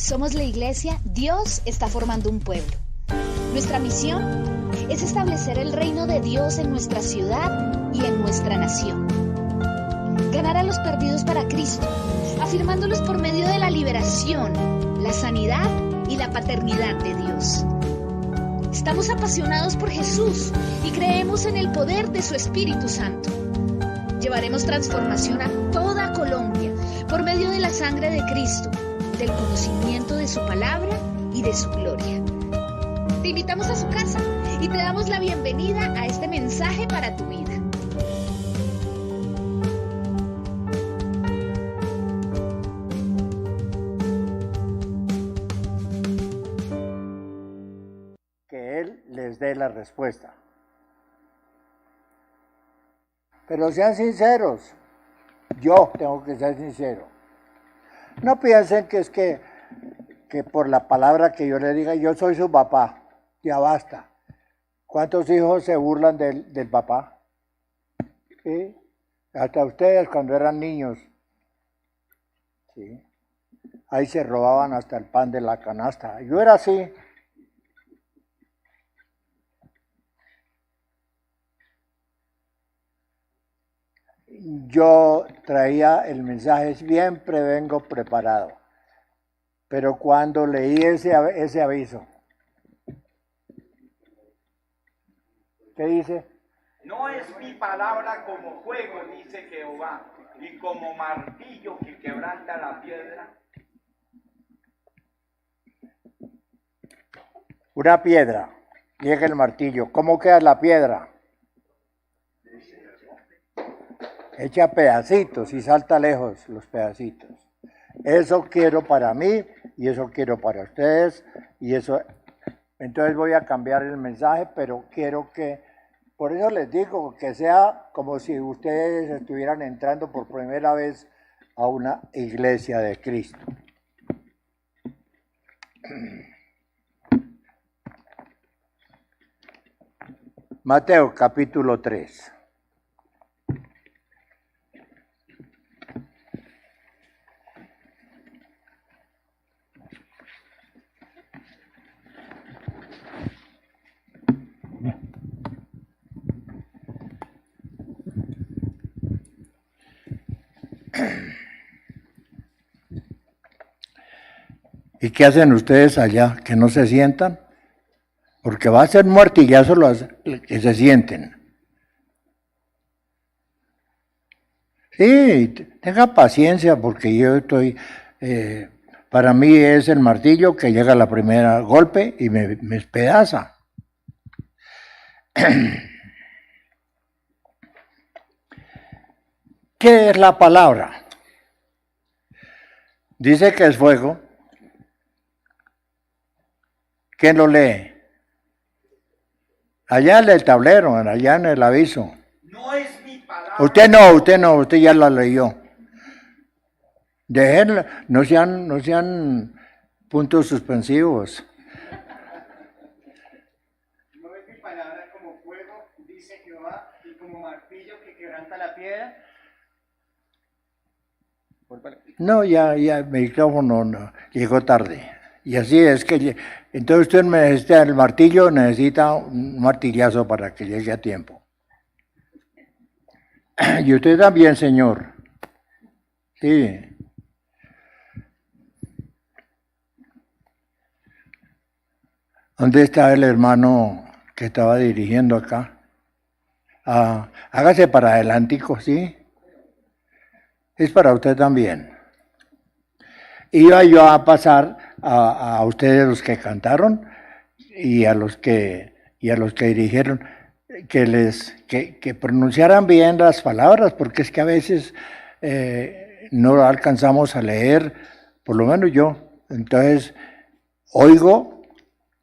Somos la iglesia Dios está formando un pueblo. Nuestra misión es establecer el reino de Dios en nuestra ciudad y en nuestra nación. Ganar a los perdidos para Cristo, afirmándolos por medio de la liberación, la sanidad y la paternidad de Dios. Estamos apasionados por Jesús y creemos en el poder de su Espíritu Santo. Llevaremos transformación a toda Colombia por medio de la sangre de Cristo, del conocimiento de su palabra y de su gloria. Te invitamos a su casa y te damos la bienvenida a este mensaje para tu vida. Que Él les dé la respuesta. Pero sean sinceros. Yo tengo que ser sincero. No piensen que es que por la palabra que yo le diga, yo soy su papá. Ya basta. ¿Cuántos hijos se burlan del papá? ¿Sí? Hasta ustedes cuando eran niños. ¿Sí? Ahí se robaban hasta el pan de la canasta. Yo era así. Yo traía el mensaje, siempre vengo preparado. Pero cuando leí ese aviso, ¿qué dice? No es mi palabra como fuego, dice Jehová, y como martillo que quebranta la piedra. Una piedra, llega el martillo. ¿Cómo queda la piedra? Echa pedacitos y salta lejos los pedacitos. Eso quiero para mí y eso quiero para ustedes y eso. Entonces voy a cambiar el mensaje, pero quiero que, por eso les digo, que sea como si ustedes estuvieran entrando por primera vez a una iglesia de Cristo. Mateo capítulo 3. ¿Y qué hacen ustedes allá? ¿Que no se sientan? Porque va a ser un martillazo que se sienten. Sí, tenga paciencia porque yo estoy... para mí es el martillo que llega a la primera golpe y me despedaza. ¿Qué es la palabra? Dice que es fuego. ¿Quién lo lee? Allá en el tablero, allá en el aviso. No es mi palabra. Usted no, usted ya la leyó. Déjenla, no sean puntos suspensivos. No es mi palabra como fuego, dice Jehová, y como martillo que quebranta la piedra. No, ya el micrófono no, llegó tarde. Y así es que, entonces usted necesita el martillo, necesita un martillazo para que llegue a tiempo. Y usted también, señor. Sí. ¿Dónde está el hermano que estaba dirigiendo acá? Hágase para adelantico, ¿sí? Es para usted también. Iba yo a pasar a ustedes los que cantaron y a los que dirigieron que pronunciaran bien las palabras, porque es que a veces no alcanzamos a leer, por lo menos yo. Entonces, oigo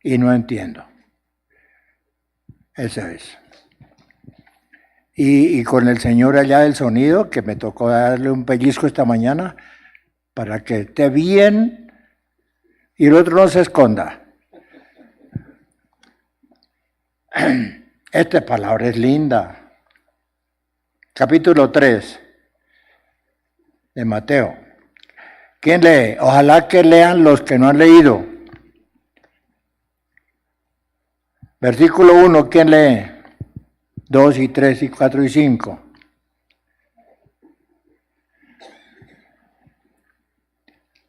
y no entiendo. Eso es. Y con el señor allá del sonido, que me tocó darle un pellizco esta mañana, para que esté bien y el otro no se esconda. Esta palabra es linda. Capítulo 3 de Mateo. ¿Quién lee? Ojalá que lean los que no han leído. Versículo 1, ¿quién lee? 2 y 3 y 4 y 5.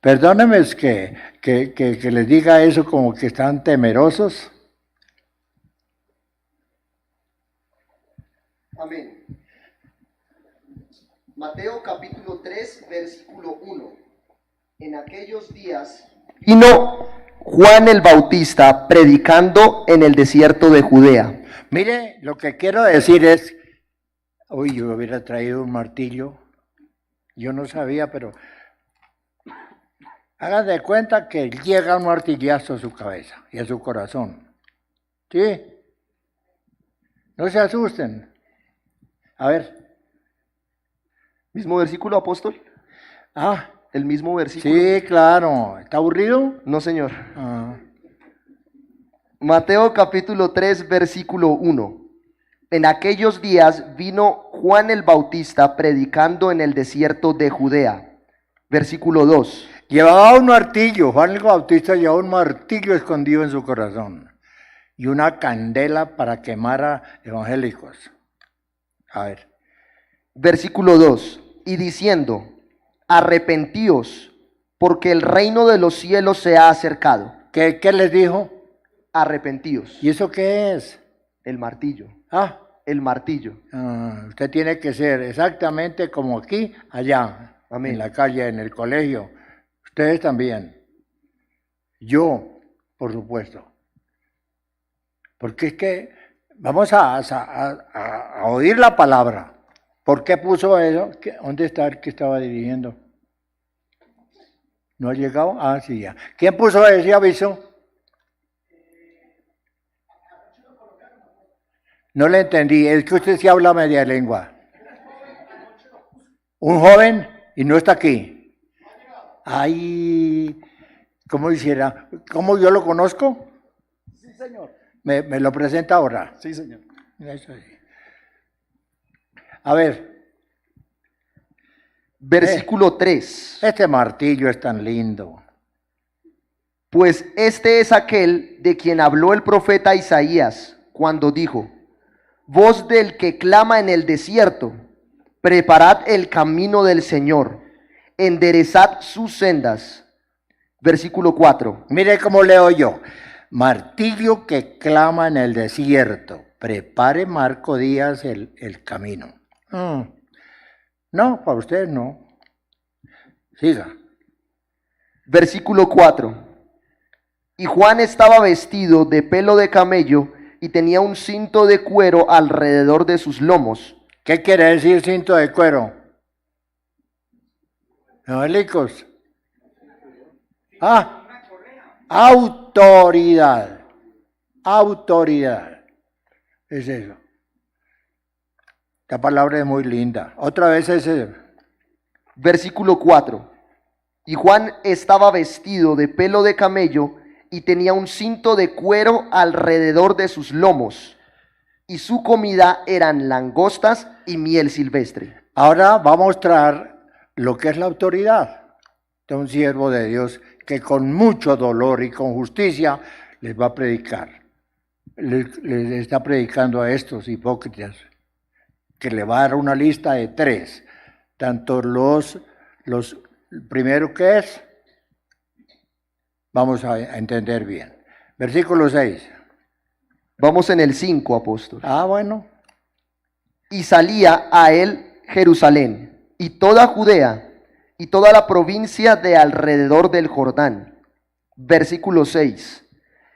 Perdónenme es que les diga eso como que están temerosos. Amén. Mateo capítulo 3, versículo 1. En aquellos días vino Juan el Bautista predicando en el desierto de Judea. Mire, lo que quiero decir es, uy, yo hubiera traído un martillo, yo no sabía, pero hagan de cuenta que llega un martillazo a su cabeza y a su corazón. ¿Sí? No se asusten. A ver. ¿Mismo versículo, apóstol? Ah, ¿El mismo versículo? sí, claro. ¿Está aburrido? No, señor. Ah. Mateo capítulo 3, versículo 1. En aquellos días vino Juan el Bautista predicando en el desierto de Judea. Versículo 2. Llevaba un martillo, Juan el Bautista llevaba un martillo escondido en su corazón y una candela para quemar a evangélicos. A ver. Versículo 2. Y diciendo, arrepentíos, porque el reino de los cielos se ha acercado. ¿Qué les dijo? Arrepentíos. ¿Y eso qué es? El martillo. Ah, El martillo. usted tiene que ser exactamente como aquí, allá, Amén. en la calle, en el colegio. Ustedes también. Yo, por supuesto. Porque es que vamos a oír la palabra. ¿Por qué puso eso? ¿Dónde está el que estaba dirigiendo? ¿No ha llegado? Ah, sí, ya. ¿Quién puso ese aviso? No le entendí. Es que usted sí habla media lengua. ¿Un joven? Y no está aquí. Ay, ¿cómo hiciera? ¿Cómo yo lo conozco? Sí, señor. ¿Me lo presenta ahora? Sí, señor. Eso sí. A ver, Versículo 3. este martillo es tan lindo. Pues este es aquel de quien habló el profeta Isaías cuando dijo, voz del que clama en el desierto, preparad el camino del Señor, enderezad sus sendas. Versículo 4. Mire cómo leo yo. Martillo que clama en el desierto. Prepare Marco Díaz el camino. No, para usted no. Siga. Versículo 4. Y Juan estaba vestido de pelo de camello y tenía un cinto de cuero alrededor de sus lomos. ¿Qué quiere decir cinto de cuero? Evangelicos. Ah, autoridad. Autoridad. Es eso. Esta palabra es muy linda. Otra vez ese. Versículo 4. Y Juan estaba vestido de pelo de camello y tenía un cinto de cuero alrededor de sus lomos. Y su comida eran langostas y miel silvestre. Ahora va a mostrar lo que es la autoridad de un siervo de Dios que con mucho dolor y con justicia les va a predicar. Les está predicando a estos hipócritas, que le va a dar una lista de 3. Tanto los primero que es, vamos a entender bien. Versículo 6. Vamos en el 5, apóstol. Ah, bueno. Y salía a él Jerusalén y toda Judea y toda la provincia de alrededor del Jordán. Versículo 6.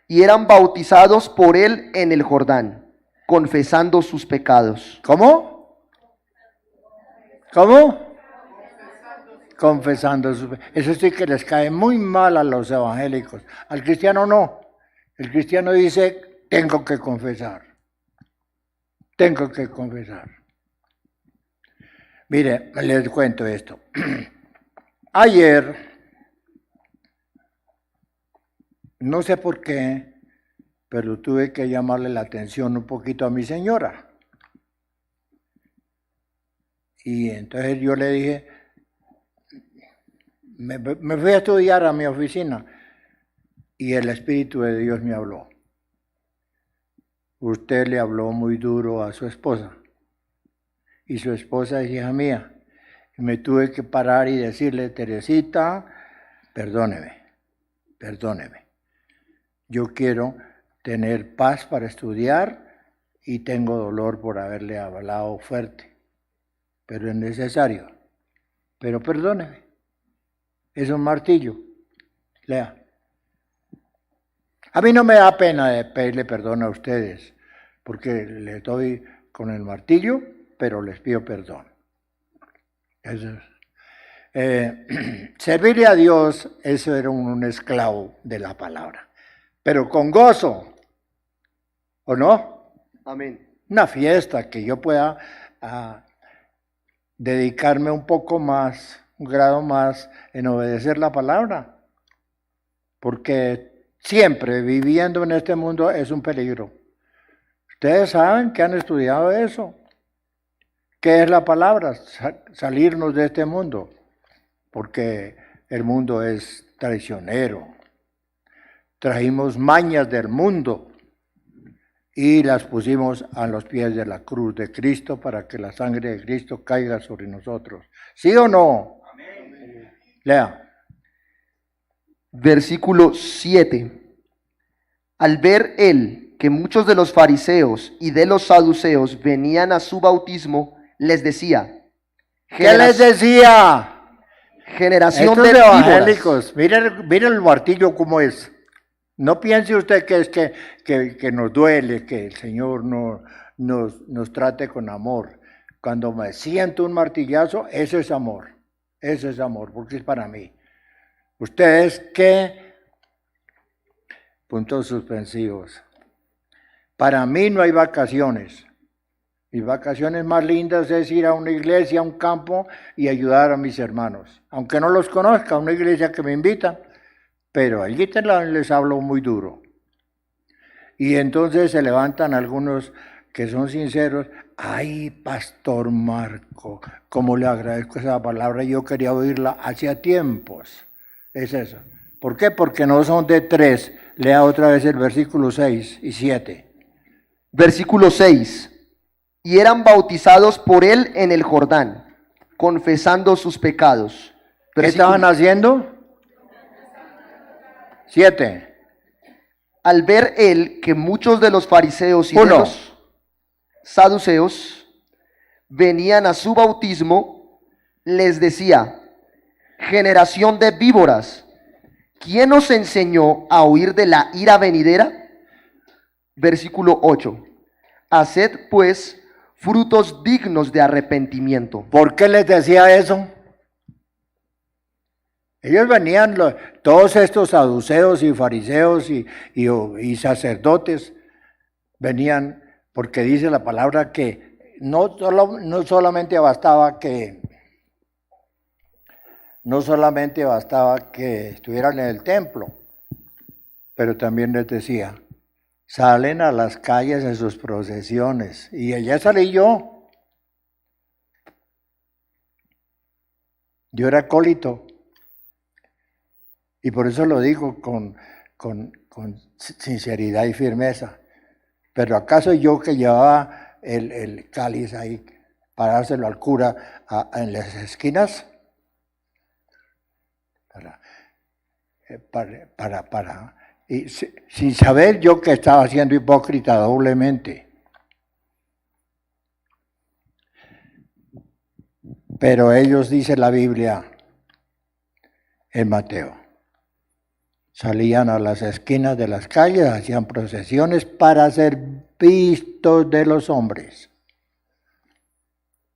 Y eran bautizados por él en el Jordán, confesando sus pecados. ¿Cómo? ¿Cómo? Confesando sus pecados. Eso sí que les cae muy mal a los evangélicos. Al cristiano no. El cristiano dice, tengo que confesar. Tengo que confesar. Mire, les cuento esto. Ayer, no sé por qué, pero tuve que llamarle la atención un poquito a mi señora. Y entonces yo le dije, me fui a estudiar a mi oficina y el Espíritu de Dios me habló. Usted le habló muy duro a su esposa y su esposa es hija mía. Y me tuve que parar y decirle, Teresita, perdóneme. Yo quiero tener paz para estudiar y tengo dolor por haberle hablado fuerte, pero es necesario. Pero perdóneme, es un martillo. Lea. A mí no me da pena de pedirle perdón a ustedes, porque les doy con el martillo, pero les pido perdón. Eso es. Servirle a Dios, eso era un esclavo de la palabra, pero con gozo, ¿o no? Amén. Una fiesta que yo pueda dedicarme un poco más, un grado más en obedecer la palabra, porque siempre viviendo en este mundo es un peligro. Ustedes saben que han estudiado eso. ¿Qué es la palabra? Salirnos de este mundo, porque el mundo es traicionero. Trajimos mañas del mundo y las pusimos a los pies de la cruz de Cristo para que la sangre de Cristo caiga sobre nosotros. ¿Sí o no? Amén. Lea. Versículo 7. Al ver él que muchos de los fariseos y de los saduceos venían a su bautismo, les decía, ¿qué les decía? Generación Estos de víboras. evangélicos, miren el martillo cómo es. No piense usted que es que nos duele, que el Señor nos trate con amor. Cuando me siento un martillazo, eso es amor. Eso es amor, porque es para mí. Ustedes, ¿qué? Puntos suspensivos. Para mí no hay vacaciones. Mis vacaciones más lindas es ir a una iglesia, a un campo y ayudar a mis hermanos. Aunque no los conozca, a una iglesia que me invita, pero allí les hablo muy duro. Y entonces se levantan algunos que son sinceros. Ay, Pastor Marco, cómo le agradezco esa palabra, yo quería oírla hacía tiempos. Es eso. ¿Por qué? Porque no son de tres. Lea otra vez el versículo 6 y 7. Versículo 6. Y eran bautizados por él en el Jordán, confesando sus pecados. ¿Qué estaban haciendo? 7. Al ver él que muchos de los fariseos y de los saduceos venían a su bautismo, les decía, generación de víboras, ¿quién os enseñó a huir de la ira venidera? Versículo 8. Haced pues frutos dignos de arrepentimiento. ¿Por qué les decía eso? Ellos venían, todos estos saduceos y fariseos y sacerdotes, venían porque dice la palabra que no solamente bastaba que estuvieran en el templo, pero también les decía, salen a las calles en sus procesiones, y allá salí yo. Yo era acólito. Y por eso lo digo con sinceridad y firmeza. Pero ¿acaso yo que llevaba el cáliz ahí para dárselo al cura en las esquinas? Y sin saber yo que estaba siendo hipócrita doblemente. Pero ellos, dice la Biblia en Mateo, salían a las esquinas de las calles, hacían procesiones para ser vistos de los hombres.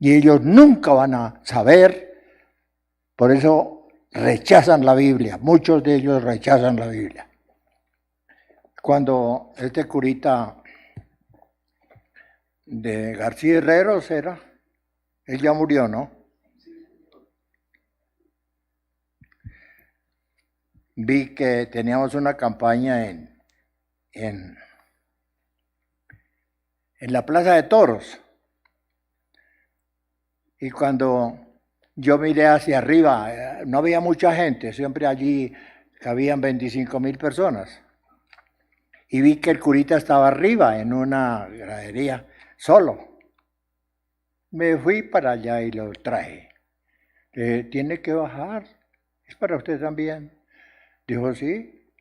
Y ellos nunca van a saber, por eso rechazan la Biblia, muchos de ellos rechazan la Biblia. Cuando este curita de García Herreros era, él ya murió, ¿no? Vi que teníamos una campaña en la Plaza de Toros. Y cuando yo miré hacia arriba, no había mucha gente, siempre allí cabían 25.000 personas. Y vi que el curita estaba arriba en una gradería, solo. Me fui para allá y lo traje. Tiene que bajar, es para usted también. Dijo, sí.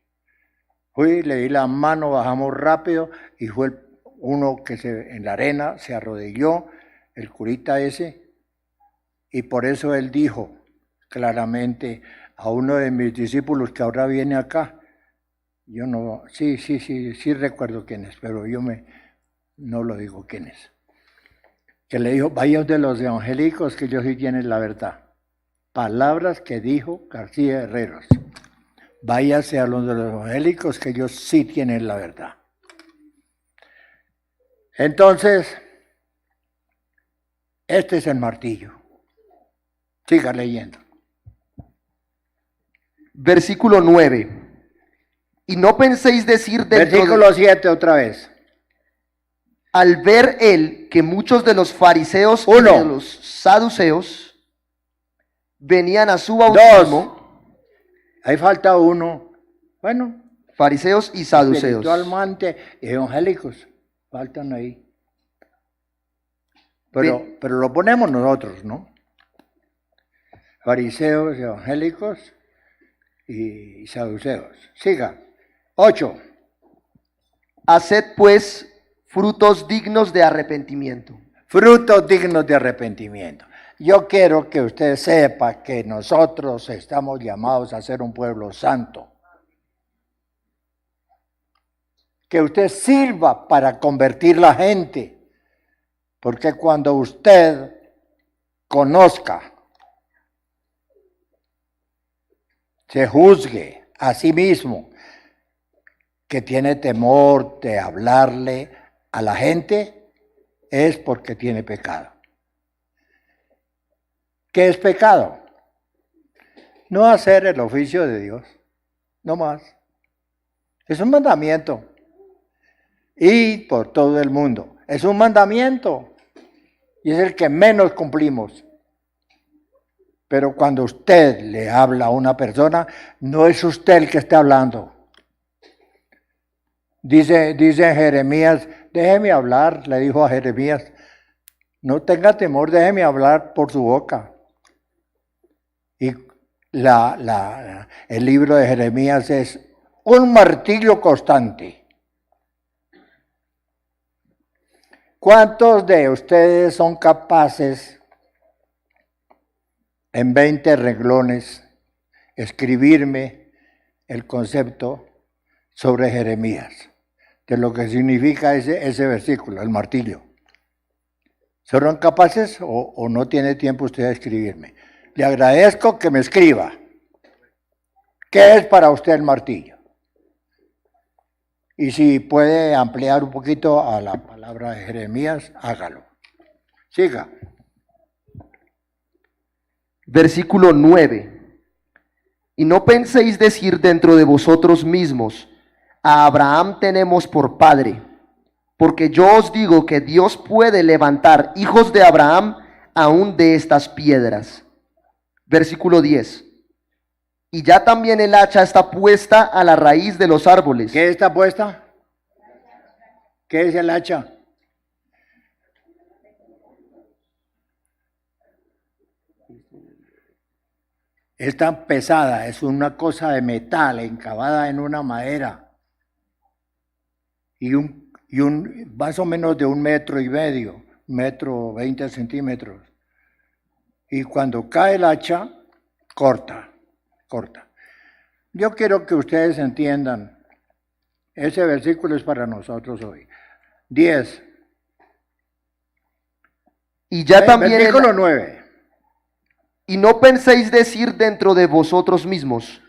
Fui, le di la mano, bajamos rápido y fue uno que en la arena se arrodilló, el curita ese, y por eso él dijo claramente a uno de mis discípulos que ahora viene acá, yo no, sí recuerdo quién es, pero no lo digo quién es, que le dijo, vaya de los evangélicos que ellos sí tienen la verdad. Palabras que dijo García Herreros. Váyase a los de los evangélicos que ellos sí tienen la verdad. Entonces, este es el martillo. Siga leyendo. Versículo 9. Y no penséis decir Versículo 7 otra vez. Al ver él que muchos de los fariseos y Uno. de los saduceos venían a su bautismo. 2. Ahí falta uno. Bueno, Fariseos y saduceos. espiritualmente evangélicos faltan ahí. Pero lo ponemos nosotros, ¿no? Fariseos, evangélicos y saduceos. Siga. 8. Haced pues frutos dignos de arrepentimiento. Frutos dignos de arrepentimiento. Yo quiero que usted sepa que nosotros estamos llamados a ser un pueblo santo. Que usted sirva para convertir la gente. Porque cuando usted conozca, se juzgue a sí mismo, que tiene temor de hablarle a la gente, es porque tiene pecado. ¿Qué es pecado? No hacer el oficio de Dios, no más. Es un mandamiento. Y por todo el mundo. Es un mandamiento. Y es el que menos cumplimos. Pero cuando usted le habla a una persona, no es usted el que está hablando. Dice Jeremías, déjeme hablar, le dijo a Jeremías, no tenga temor, déjeme hablar por su boca. Y el libro de Jeremías es un martillo constante. ¿Cuántos de ustedes son capaces en 20 renglones escribirme el concepto sobre Jeremías, de lo que significa ese versículo, el martillo? ¿Serán capaces o no tiene tiempo usted de escribirme? Le agradezco que me escriba. ¿Qué es para usted el martillo? Y si puede ampliar un poquito a la palabra de Jeremías, hágalo. Siga. Versículo 9. Y no penséis decir dentro de vosotros mismos, a Abraham tenemos por padre, porque yo os digo que Dios puede levantar hijos de Abraham aún de estas piedras. Versículo 10. Y ya también el hacha está puesta a la raíz de los árboles. ¿Qué está puesta? ¿Qué es el hacha? Es tan pesada, es una cosa de metal encavada en una madera y más o menos de 1,5 metros, 1,20 centímetros. Y cuando cae el hacha, corta. Yo quiero que ustedes entiendan, ese versículo es para nosotros hoy. 10. Y ya también versículo 9. Y no penséis decir dentro de vosotros mismos,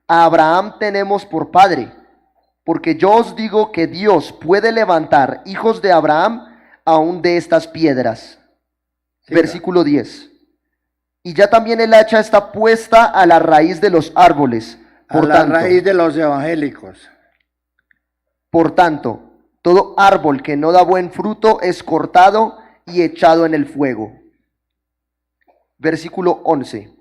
a Abraham tenemos por padre, porque yo os digo que Dios puede levantar hijos de Abraham aún de estas piedras. Siga. Versículo 10. Y ya también el hacha está puesta a la raíz de los árboles. A la raíz de los evangélicos. Por tanto, todo árbol que no da buen fruto es cortado y echado en el fuego. Versículo 11.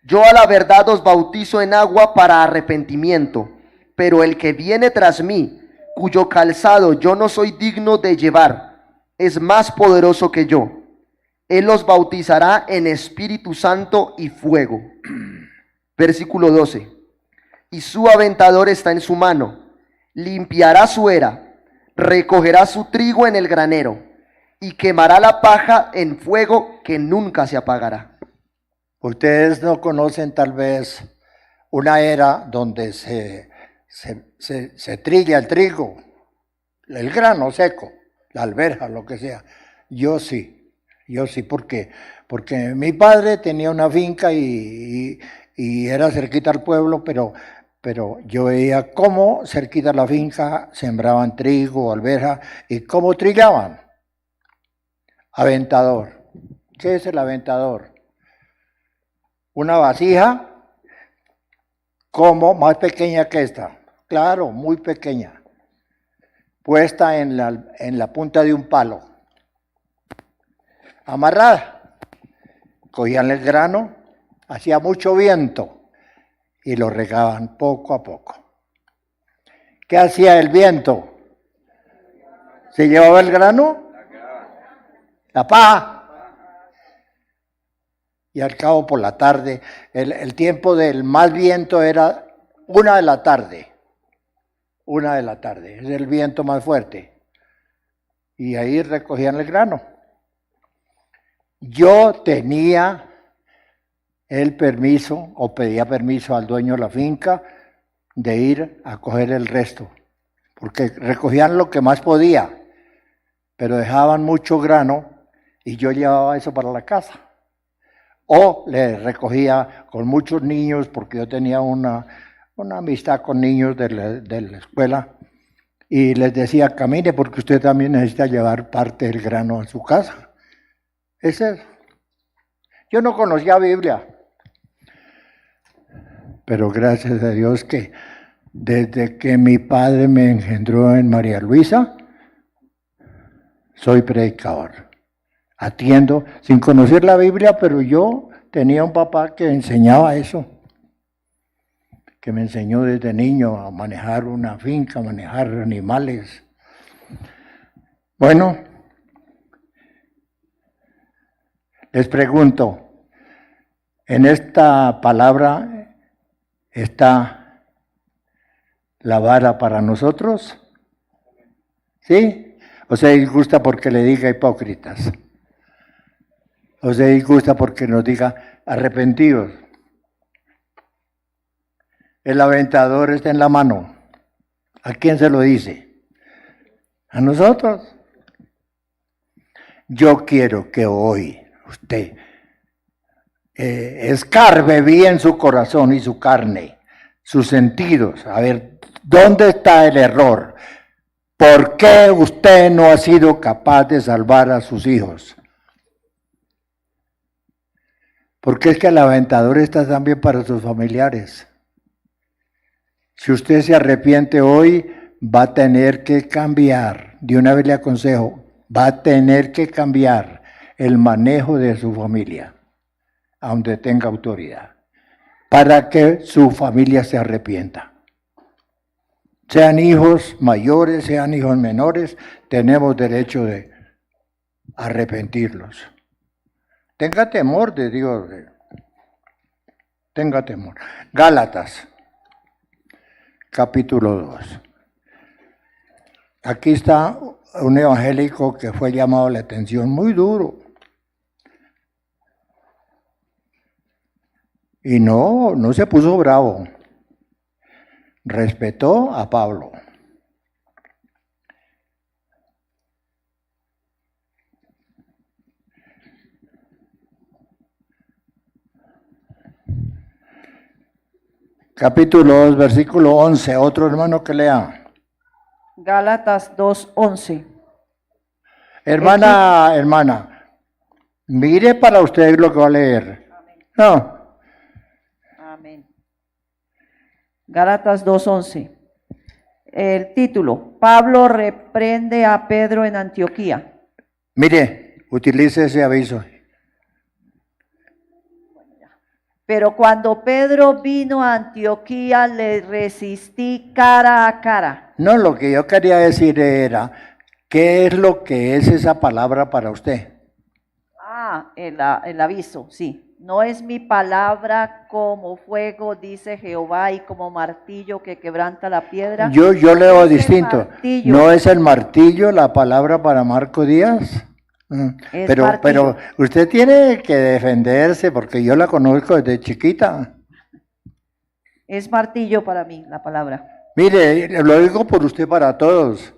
Yo a la verdad os bautizo en agua para arrepentimiento, pero el que viene tras mí, cuyo calzado yo no soy digno de llevar, es más poderoso que yo. Él os bautizará en Espíritu Santo y fuego. Versículo 12. Y su aventador está en su mano, limpiará su era, recogerá su trigo en el granero, y quemará la paja en fuego que nunca se apagará. Ustedes no conocen tal vez una era donde se trilla el trigo, el grano seco, la alberja, lo que sea. Yo sí, porque mi padre tenía una finca y era cerquita al pueblo, pero yo veía cómo cerquita a la finca sembraban trigo, alberja, y cómo trillaban. Aventador. ¿Qué es el aventador? Una vasija como más pequeña que esta, claro, muy pequeña, puesta en la punta de un palo, amarrada. Cogían el grano, hacía mucho viento y lo regaban poco a poco. ¿Qué hacía el viento? ¿Se llevaba el grano? La paja. Y al cabo por la tarde, el tiempo del más viento era 1 de la tarde. 1 de la tarde, es el viento más fuerte. Y ahí recogían el grano. Yo tenía el permiso, o pedía permiso al dueño de la finca, de ir a coger el resto. Porque recogían lo que más podía, pero dejaban mucho grano y yo llevaba eso para la casa. O le recogía con muchos niños, porque yo tenía una amistad con niños de la escuela, y les decía, camine porque usted también necesita llevar parte del grano a su casa. Ese es. Yo no conocía Biblia, pero gracias a Dios que desde que mi padre me engendró en María Luisa, soy predicador. Atiendo sin conocer la Biblia, pero yo tenía un papá que enseñaba eso, que me enseñó desde niño a manejar una finca, a manejar animales. Bueno, les pregunto, ¿en esta palabra está la vara para nosotros? ¿Sí? ¿O se disgusta porque le diga hipócritas? ¿O se disgusta porque nos diga arrepentidos? El aventador está en la mano. ¿A quién se lo dice? A nosotros. Yo quiero que hoy usted escarbe bien su corazón y su carne, sus sentidos, a ver dónde está el error. ¿Por qué usted no ha sido capaz de salvar a sus hijos? Porque es que el aventador está también para sus familiares. Si usted se arrepiente hoy, va a tener que cambiar, de una vez le aconsejo, va a tener que cambiar el manejo de su familia, a donde tenga autoridad, para que su familia se arrepienta. Sean hijos mayores, sean hijos menores, tenemos derecho de arrepentirlos. Tenga temor de Dios. Tenga temor. Gálatas, capítulo 2. Aquí está un evangélico que fue llamado la atención muy duro. Y no se puso bravo. Respetó a Pablo. Capítulo 2, versículo 11. Otro hermano que lea. Gálatas 2:11. Hermana, mire para usted lo que va a leer. No. Amén. Gálatas 2:11. El título: Pablo reprende a Pedro en Antioquía. Mire, utilice ese aviso. Pero cuando Pedro vino a Antioquía, le resistí cara a cara. No, lo que yo quería decir era, ¿qué es lo que es esa palabra para usted? El aviso, sí. No es mi palabra como fuego, dice Jehová, y como martillo que quebranta la piedra. Yo leo Es el distinto. martillo. ¿No es el martillo la palabra para Marco Díaz? Es Pero martillo. usted tiene que defenderse porque yo la conozco desde chiquita. Es martillo para mí la palabra. Mire, lo digo por usted para todos.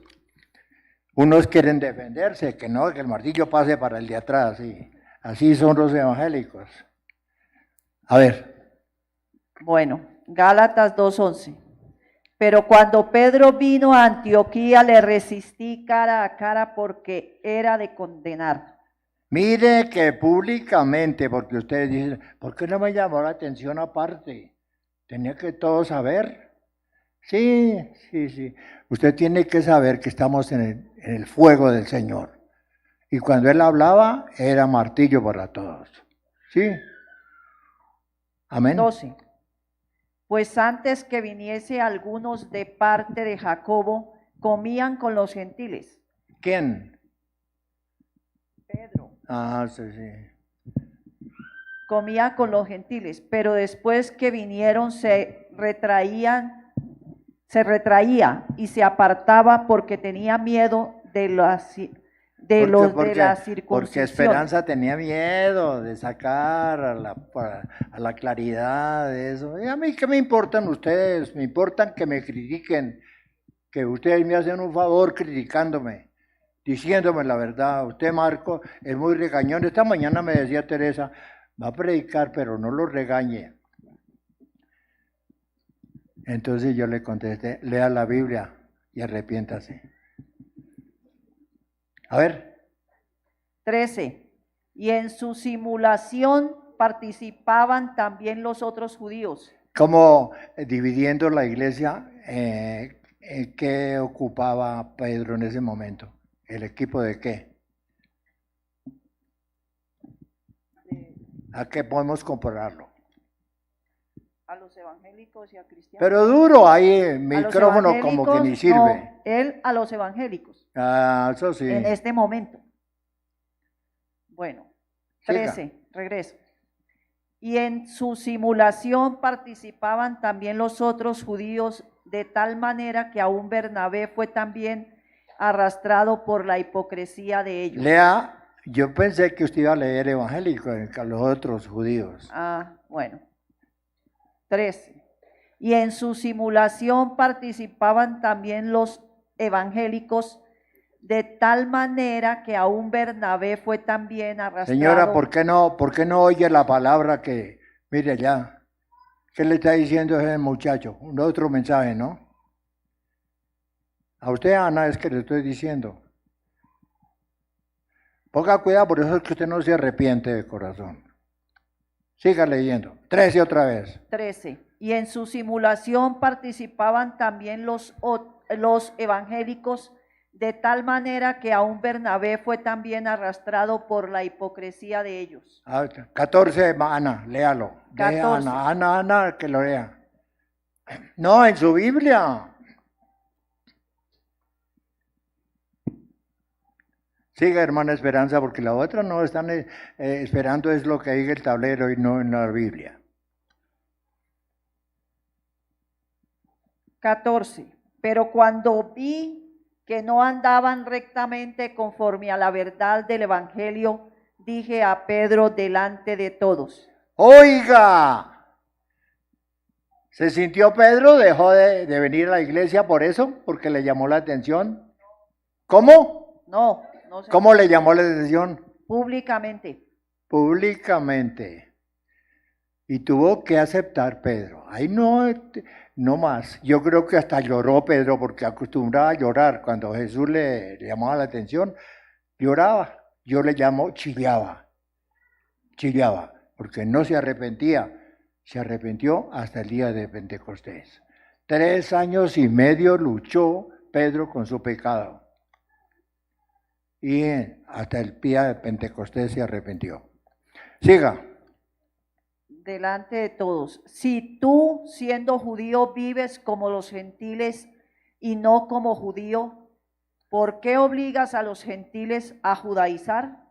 Unos quieren defenderse, que no, que el martillo pase para el de atrás. Y así son los evangélicos. A ver. Bueno, Gálatas 2:11. Pero cuando Pedro vino a Antioquía, le resistí cara a cara porque era de condenar. Mire que públicamente, porque ustedes dicen, ¿por qué no me llamó la atención aparte? Tenía que todo saber. Sí. Usted tiene que saber que estamos en el fuego del Señor. Y cuando Él hablaba, era martillo para todos. ¿Sí? Amén. 12. Pues antes que viniese algunos de parte de Jacobo, comían con los gentiles. ¿Quién? Pedro Sí. comía con los gentiles, pero después que vinieron se retraía y se apartaba porque tenía miedo de la circuncisión. Porque Esperanza tenía miedo de sacar a la claridad de eso. Y a mí, ¿qué me importan ustedes? Me importan que me critiquen, que ustedes me hacen un favor criticándome, diciéndome la verdad. Usted, Marco, es muy regañón. Esta mañana me decía Teresa, va a predicar, pero no lo regañe. Entonces yo le contesté, lea la Biblia y arrepiéntase. A ver. 13. Y en su simulación participaban también los otros judíos. Como dividiendo la iglesia, ¿qué ocupaba Pedro en ese momento? ¿El equipo de qué? ¿A qué podemos compararlo? A los evangélicos y a cristianos. Pero duro ahí, el A los micrófono como que ni sirve. no, él a los evangélicos. Eso sí. En este momento. Bueno, Siga. 13, regreso. Y en su simulación participaban también los otros judíos, de tal manera que aún Bernabé fue también arrastrado por la hipocresía de ellos. Lea, yo pensé que usted iba a leer evangélico, los otros judíos. Bueno. 13. Y en su simulación participaban también los evangélicos, de tal manera que aún Bernabé fue también arrastrado. Señora, ¿por qué no oye la palabra que, mire ya, qué le está diciendo ese muchacho? Un otro mensaje, ¿no? A usted, Ana, es que le estoy diciendo. Ponga cuidado, por eso es que usted no se arrepiente de corazón. Siga leyendo. 13 otra vez. 13. Y en su simulación participaban también los evangélicos, de tal manera que aún Bernabé fue también arrastrado por la hipocresía de ellos. 14, Ana, léalo. 14. Ana, que lo lea. No, en su Biblia. Siga, hermana Esperanza, porque la otra no están esperando es lo que diga el tablero y no en la Biblia. 14. Pero cuando vi que no andaban rectamente conforme a la verdad del Evangelio, dije a Pedro delante de todos. ¡Oiga! ¿Se sintió Pedro? ¿Dejó de venir a la iglesia por eso? ¿Porque le llamó la atención? ¿Cómo? No sé. ¿Cómo le llamó la atención? Públicamente. Públicamente. Y tuvo que aceptar Pedro. Ahí no más. Yo creo que hasta lloró Pedro porque acostumbraba a llorar. Cuando Jesús le llamaba la atención, lloraba. Yo le llamo chillaba, porque no se arrepentía. Se arrepintió hasta el día de Pentecostés. 3 años y medio luchó Pedro con su pecado. Y hasta el día de Pentecostés se arrepintió. Siga. delante de todos, si tú, siendo judío, vives como los gentiles y no como judío, ¿por qué obligas a los gentiles a judaizar?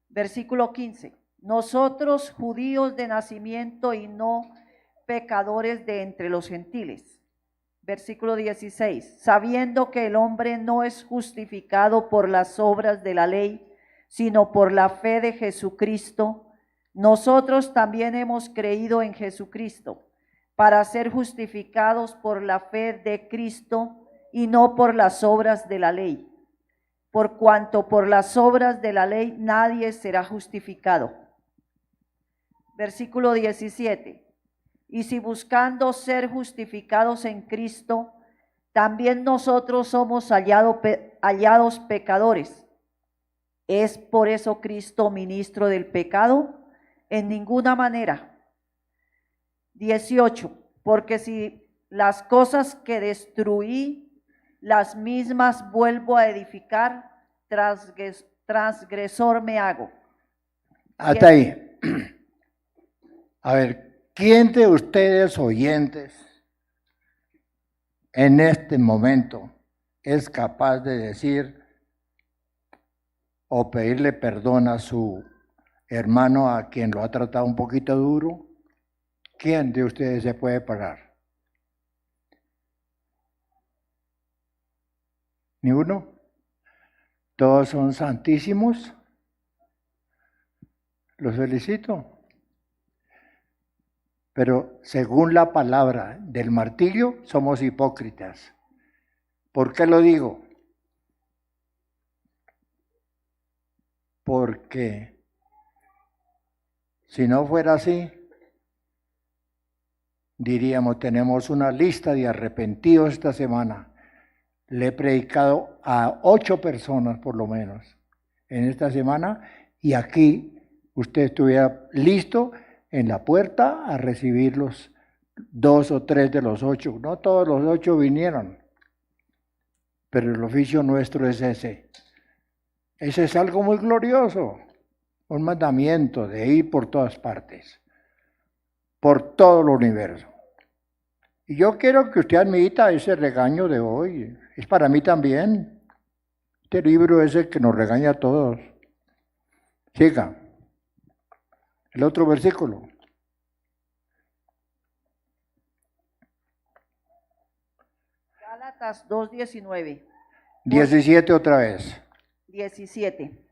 Versículo 15. Nosotros, judíos de nacimiento y no pecadores de entre los gentiles. Versículo 16. Sabiendo que el hombre no es justificado por las obras de la ley, sino por la fe de Jesucristo, nosotros también hemos creído en Jesucristo para ser justificados por la fe de Cristo y no por las obras de la ley, por cuanto por las obras de la ley nadie será justificado. Versículo 17. Y si buscando ser justificados en Cristo, también nosotros somos hallados pecadores, ¿es por eso Cristo ministro del pecado? En ninguna manera. 18. Porque si las cosas que destruí, las mismas vuelvo a edificar, transgresor me hago. Hasta ahí. A ver, ¿quién de ustedes oyentes en este momento es capaz de decir o pedirle perdón a su hermano a quien lo ha tratado un poquito duro? ¿Quién de ustedes se puede parar? ¿Ni uno? ¿Todos son santísimos? Los felicito. Pero según la palabra del martillo, somos hipócritas. ¿Por qué lo digo? Porque si no fuera así, diríamos, tenemos una lista de arrepentidos esta semana. Le he predicado a 8 personas por lo menos en esta semana y aquí usted estuviera listo en la puerta a recibir los 2 o 3 de los 8. No todos los 8 vinieron, pero el oficio nuestro es ese. Ese es algo muy glorioso, un mandamiento de ir por todas partes, por todo el universo. Y yo quiero que usted admita ese regaño de hoy, es para mí también. Este libro es el que nos regaña a todos. Siga. El otro versículo. Gálatas 2:19. 17 otra vez. 17.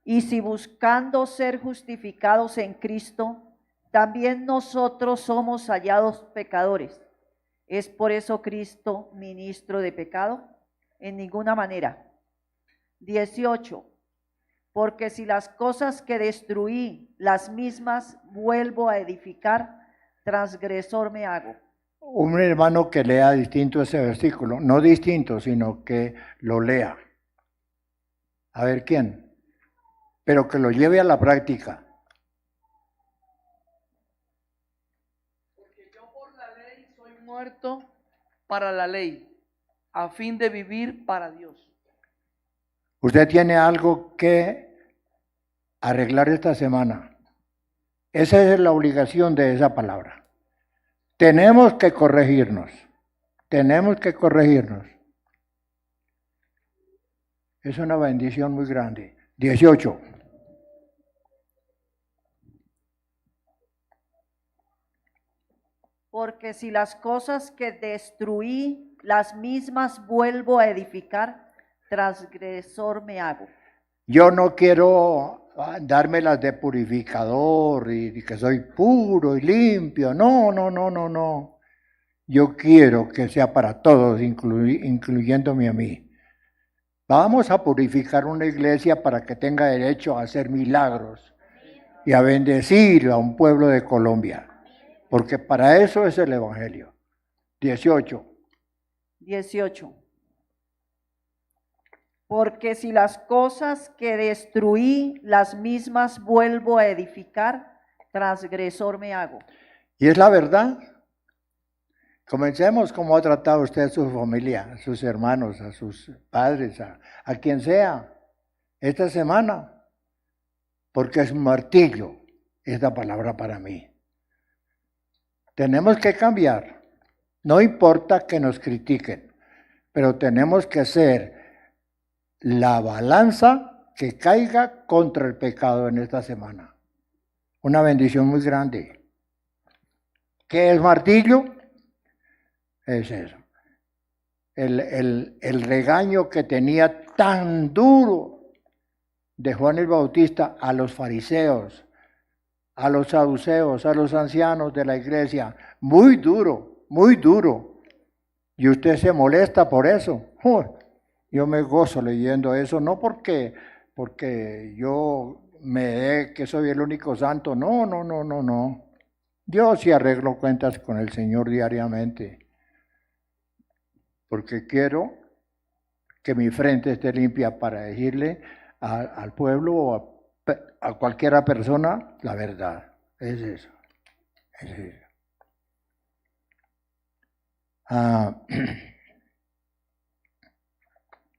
Y si buscando ser justificados en Cristo, también nosotros somos hallados pecadores, ¿es por eso Cristo ministro de pecado? En ninguna manera. 18. Porque si las cosas que destruí, las mismas vuelvo a edificar, transgresor me hago. Un hermano que lea distinto ese versículo, no distinto, sino que lo lea. A ver quién, pero que lo lleve a la práctica. Porque yo por la ley soy muerto para la ley, a fin de vivir para Dios. Usted tiene algo que arreglar esta semana. Esa es la obligación de esa palabra. Tenemos que corregirnos. Tenemos que corregirnos. Es una bendición muy grande. 18. Porque si las cosas que destruí, las mismas vuelvo a edificar, transgresor me hago. Yo no quiero dármelas de purificador y que soy puro y limpio. No, no, no, no, no. Yo quiero que sea para todos, incluyéndome a mí. Vamos a purificar una iglesia para que tenga derecho a hacer milagros y a bendecir a un pueblo de Colombia. Porque para eso es el Evangelio. 18. 18. Porque si las cosas que destruí, las mismas vuelvo a edificar, transgresor me hago. Y es la verdad. Comencemos como ha tratado usted a su familia, a sus hermanos, a sus padres, a quien sea, esta semana. Porque es un martillo esta palabra para mí. Tenemos que cambiar. No importa que nos critiquen, pero tenemos que ser la balanza que caiga contra el pecado en esta semana. Una bendición muy grande. ¿Qué es martillo? Es eso. El regaño que tenía tan duro de Juan el Bautista a los fariseos, a los saduceos, a los ancianos de la iglesia. Muy duro, muy duro. Y usted se molesta por eso. Yo me gozo leyendo eso, no porque yo me dé que soy el único santo. No, no, no, no, no. Yo sí arreglo cuentas con el Señor diariamente. Porque quiero que mi frente esté limpia para decirle al pueblo o a cualquier persona la verdad. Es eso. Es eso.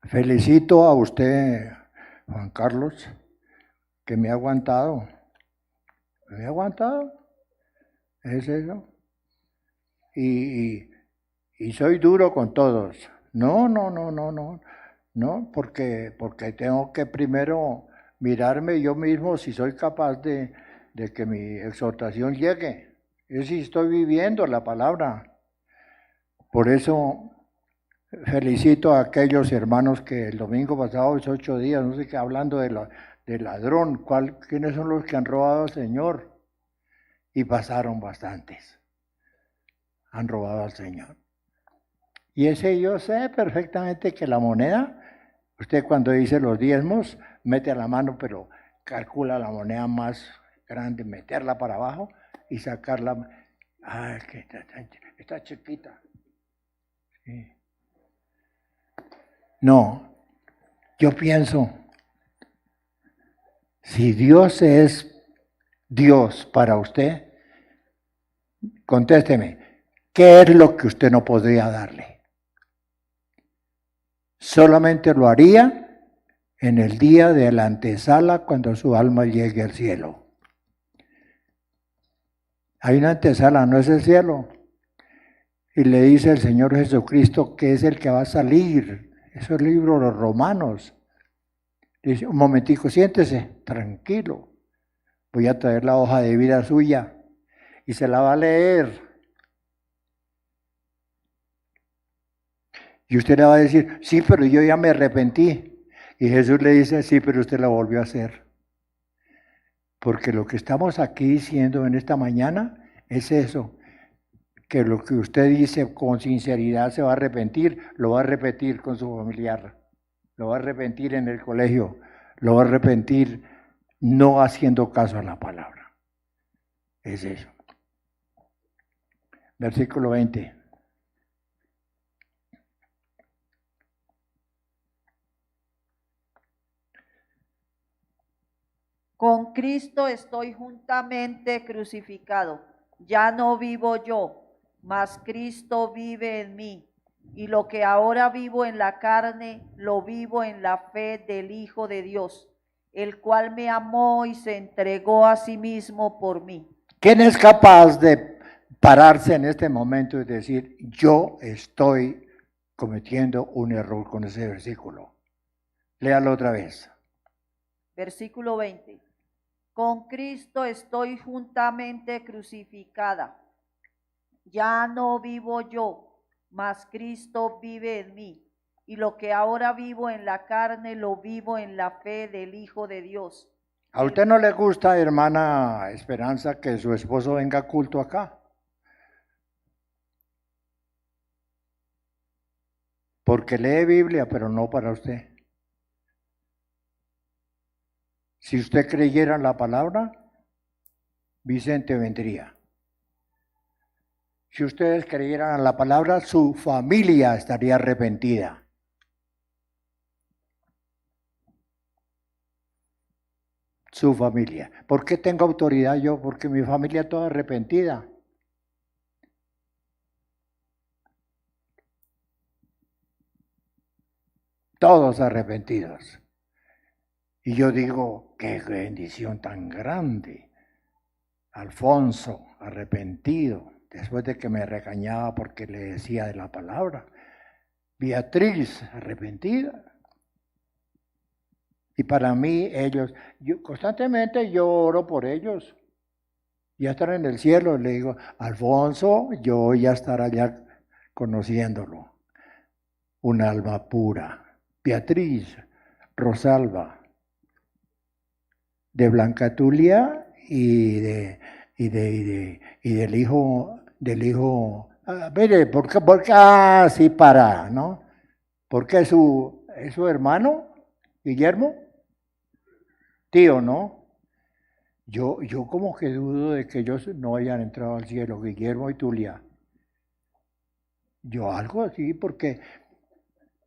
Felicito a usted, Juan Carlos, que me ha aguantado. Me ha aguantado. Es eso. Y soy duro con todos. No, no, no, no, no. No, porque tengo que primero mirarme yo mismo si soy capaz de que mi exhortación llegue. Yo sí estoy viviendo la palabra. Por eso felicito a aquellos hermanos que el domingo pasado, es 8 días, no sé qué, hablando de ladrón, ¿quiénes son los que han robado al Señor? Y pasaron bastantes. Han robado al Señor. Y ese yo sé perfectamente que la moneda, usted cuando dice los diezmos, mete a la mano, pero calcula la moneda más grande, meterla para abajo y sacarla. Ah, que está chiquita. Sí. No, yo pienso, si Dios es Dios para usted, contésteme, ¿qué es lo que usted no podría darle? Solamente lo haría en el día de la antesala cuando su alma llegue al cielo. Hay una antesala, no es el cielo. Y le dice el Señor Jesucristo que es el que va a salir. Eso es el libro de los Romanos. Dice, un momentico, siéntese, tranquilo. Voy a traer la hoja de vida suya y se la va a leer. Y usted le va a decir, sí, pero yo ya me arrepentí. Y Jesús le dice, sí, pero usted la volvió a hacer. Porque lo que estamos aquí diciendo en esta mañana es eso, que lo que usted dice con sinceridad se va a arrepentir, lo va a repetir con su familiar, lo va a arrepentir en el colegio, lo va a arrepentir no haciendo caso a la palabra. Es eso. Versículo 20. Con Cristo estoy juntamente crucificado. Ya no vivo yo, mas Cristo vive en mí. Y lo que ahora vivo en la carne, lo vivo en la fe del Hijo de Dios, el cual me amó y se entregó a sí mismo por mí. ¿Quién es capaz de pararse en este momento y decir, yo estoy cometiendo un error con ese versículo? Léalo otra vez. Versículo 20. Con Cristo estoy juntamente crucificada. Ya no vivo yo, mas Cristo vive en mí. Y lo que ahora vivo en la carne, lo vivo en la fe del Hijo de Dios. ¿A usted no le gusta, hermana Esperanza, que su esposo venga a culto acá? Porque lee Biblia, pero no para usted. Si usted creyera en la palabra, Vicente vendría. Si ustedes creyeran en la palabra, su familia estaría arrepentida. Su familia. ¿Por qué tengo autoridad yo? Porque mi familia toda arrepentida. Todos arrepentidos. Y yo digo, qué bendición tan grande Alfonso, arrepentido, después de que me regañaba porque le decía de la palabra. Beatriz, arrepentida. Y para mí ellos, constantemente yo oro por ellos. Ya están en el cielo, le digo, Alfonso, yo voy a estar allá conociéndolo. Un alma pura. Beatriz, Rosalba, de Blanca Tulia y del hijo, mire, ¿por qué sí para, no? Porque es su hermano, Guillermo, tío, ¿no? Yo como que dudo de que ellos no hayan entrado al cielo, Guillermo y Tulia. Yo algo así, porque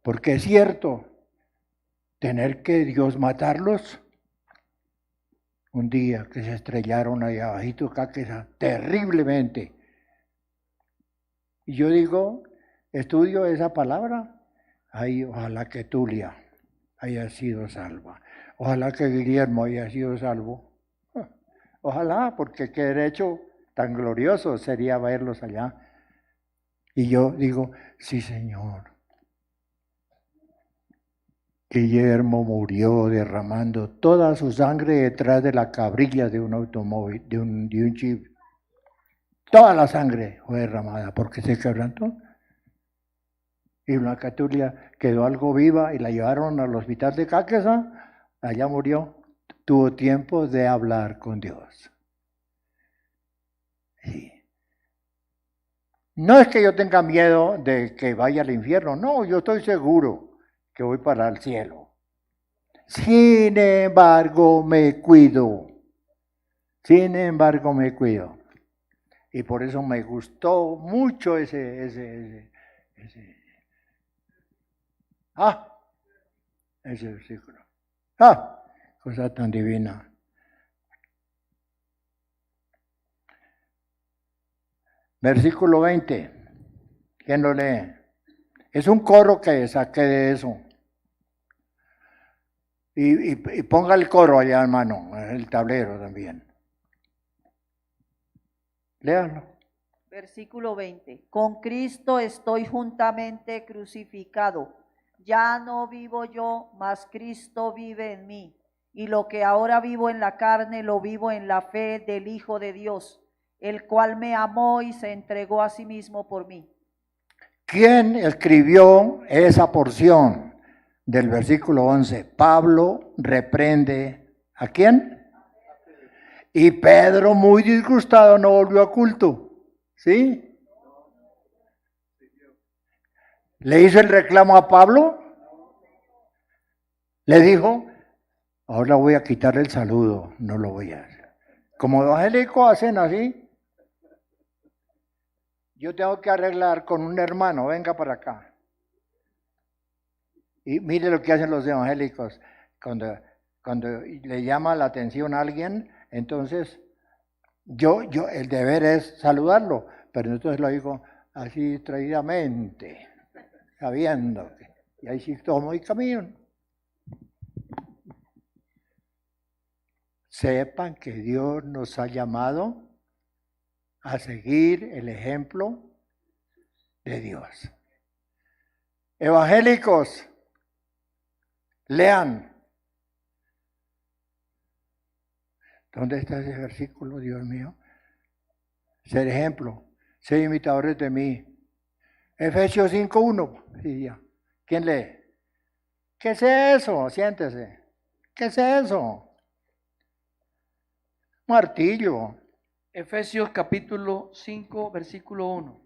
es cierto, tener que Dios matarlos. Un día que se estrellaron ahí abajito, Cáqueza, terriblemente. Y yo digo, estudio esa palabra, ahí ojalá que Tulia haya sido salva, ojalá que Guillermo haya sido salvo. Ojalá, porque qué derecho tan glorioso sería verlos allá. Y yo digo, sí, Señor. Guillermo murió derramando toda su sangre detrás de la cabrilla de un automóvil, de un jeep. Toda la sangre fue derramada porque se quebrantó. Y Blanca Tulia quedó algo viva y la llevaron al hospital de Cáqueza. Allá murió. Tuvo tiempo de hablar con Dios. Sí. No es que yo tenga miedo de que vaya al infierno. No, yo estoy seguro que voy para el cielo. Sin embargo, me cuido. Sin embargo, me cuido. Y por eso me gustó mucho ese versículo. Cosa tan divina. Versículo 20. ¿Quién lo lee? Es un coro que saqué de eso. Y ponga el coro allá, hermano, en el tablero también. Léalo. Versículo 20. Con Cristo estoy juntamente crucificado. Ya no vivo yo, mas Cristo vive en mí. Y lo que ahora vivo en la carne, lo vivo en la fe del Hijo de Dios, el cual me amó y se entregó a sí mismo por mí. ¿Quién escribió esa porción del versículo 11? Pablo reprende ¿a quién? Y Pedro, muy disgustado, no volvió a culto. ¿Sí? ¿Le hizo el reclamo a Pablo? Le dijo, ahora voy a quitarle el saludo, no lo voy a hacer. Como evangélicos hacen así. Yo tengo que arreglar con un hermano, venga para acá. Y mire lo que hacen los evangélicos. Cuando le llama la atención a alguien, entonces el deber es saludarlo, pero entonces lo digo así distraídamente, sabiendo. Y ahí sí tomo y camino. Sepan que Dios nos ha llamado a seguir el ejemplo de Dios. Evangélicos, lean. ¿Dónde está ese versículo, Dios mío? Ser ejemplo, ser imitadores de mí. Efesios 5:1. Sí, ya. ¿Quién lee? ¿Qué es eso? Siéntese. ¿Qué es eso? Martillo. Efesios capítulo 5, versículo 1.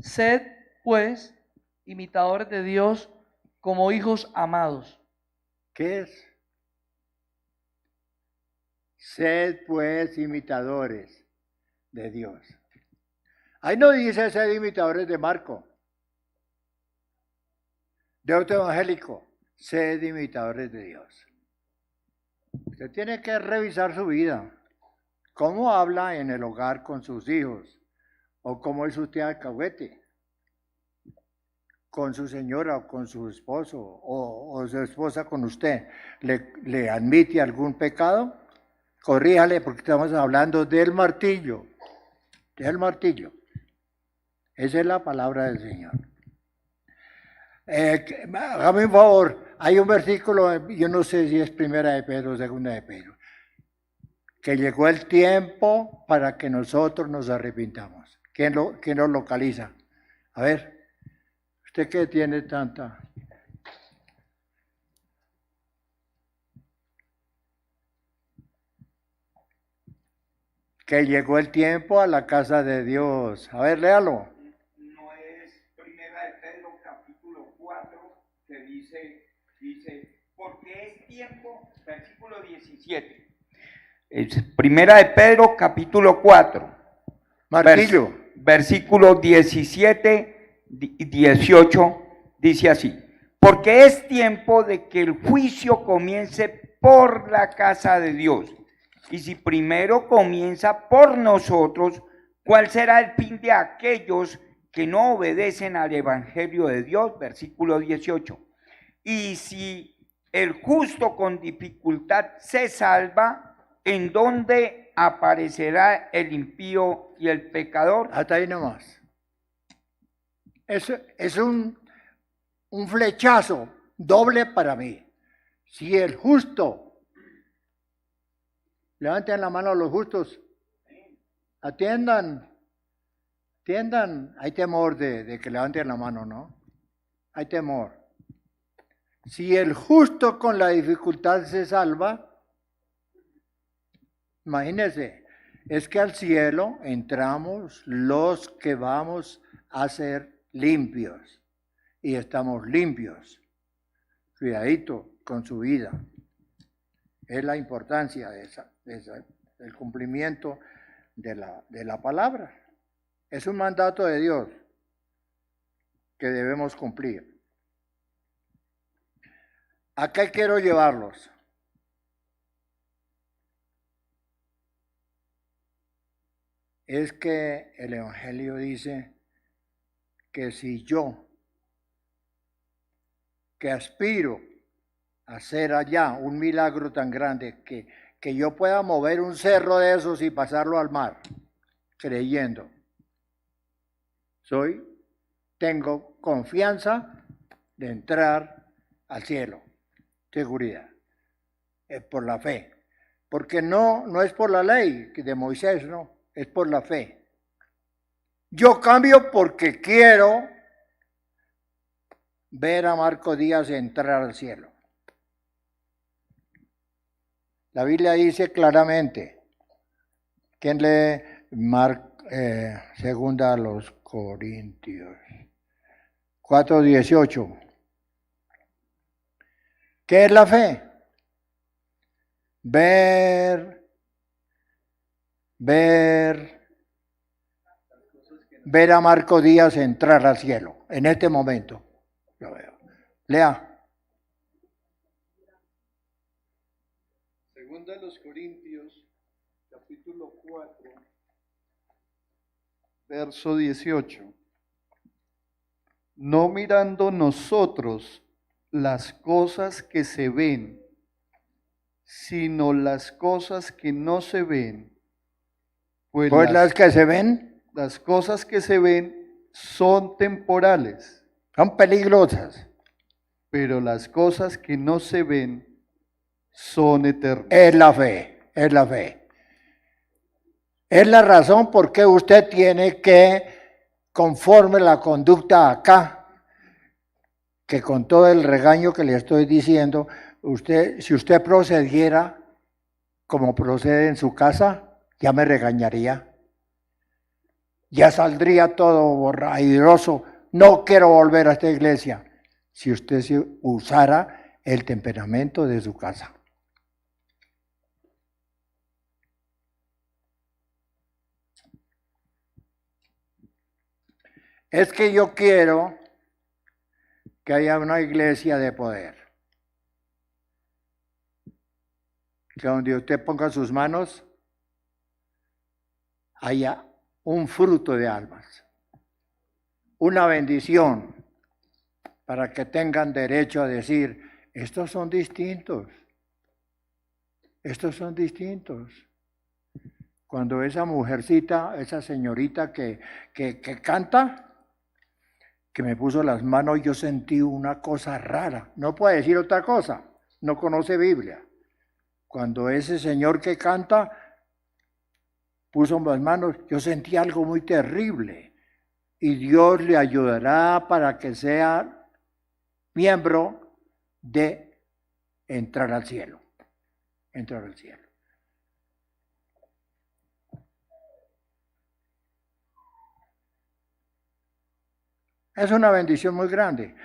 Sed, pues, imitadores de Dios como hijos amados. ¿Qué es? Sed, pues, imitadores de Dios. Ahí no dice sed imitadores de Marco, de otro evangélico. Sed imitadores de Dios. Usted tiene que revisar su vida. ¿Cómo habla en el hogar con sus hijos? ¿O cómo es usted alcahuete? Con su señora o con su esposo o su esposa con usted. ¿Le admite algún pecado? corríjale porque estamos hablando del martillo. Del martillo. Esa es la palabra del Señor. Hágame un favor, hay un versículo, yo no sé si es primera de Pedro o segunda de Pedro, que llegó el tiempo para que nosotros nos arrepintamos. ¿Quién lo localiza? A ver, usted que tiene tanta... Que llegó el tiempo a la casa de Dios. A ver, léalo. No es primera de Pedro capítulo 4 que dice, porque es tiempo, versículo 17. Es primera de Pedro capítulo 4. Martillo. Versículo 17 y 18 dice así: porque es tiempo de que el juicio comience por la casa de Dios. Y si primero comienza por nosotros, ¿cuál será el fin de aquellos que no obedecen al Evangelio de Dios? Versículo 18. Y si el justo con dificultad se salva, ¿en dónde aparecerá el impío y el pecador? Hasta ahí nomás. Es un flechazo doble para mí. Si el justo, levanten la mano a los justos, atiendan, hay temor de que levanten la mano, ¿no? Hay temor. Si el justo con la dificultad se salva, imagínense, es que al cielo entramos los que vamos a ser limpios y estamos limpios. Cuidadito con su vida. Es la importancia del cumplimiento de la palabra. Es un mandato de Dios que debemos cumplir. ¿A qué quiero llevarlos? Es que el Evangelio dice que si yo, que aspiro a hacer allá un milagro tan grande, que yo pueda mover un cerro de esos y pasarlo al mar, creyendo, tengo confianza de entrar al cielo, seguridad, es por la fe, porque no es por la ley de Moisés, no, es por la fe. Yo cambio porque quiero ver a Marco Díaz entrar al cielo. La Biblia dice claramente, ¿quién lee segunda a los Corintios 4:18? ¿Qué es la fe? Ver a Marco Díaz entrar al cielo. En este momento lo veo. Lea. Segunda de los Corintios, capítulo 4, verso 18. No mirando nosotros las cosas que se ven, sino las cosas que no se ven. Pues las que se ven las cosas que se ven son temporales, son peligrosas, pero las cosas que no se ven son eternas. Es la fe, es la fe. Es la razón por qué usted tiene que, conforme la conducta acá, que con todo el regaño que le estoy diciendo, si usted procediera como procede en su casa, ya me regañaría. Ya saldría todo borrairoso. No quiero volver a esta iglesia. Si usted usara el temperamento de su casa. Es que yo quiero que haya una iglesia de poder. Que donde usted ponga sus manos, haya un fruto de almas. Una bendición para que tengan derecho a decir, estos son distintos. Estos son distintos. Cuando esa mujercita, esa señorita que canta, que me puso las manos, yo sentí una cosa rara. No puede decir otra cosa, no conoce Biblia. Cuando ese señor que canta puso las manos, yo sentí algo muy terrible. Y Dios le ayudará para que sea miembro de entrar al cielo. Entrar al cielo. Es una bendición muy grande.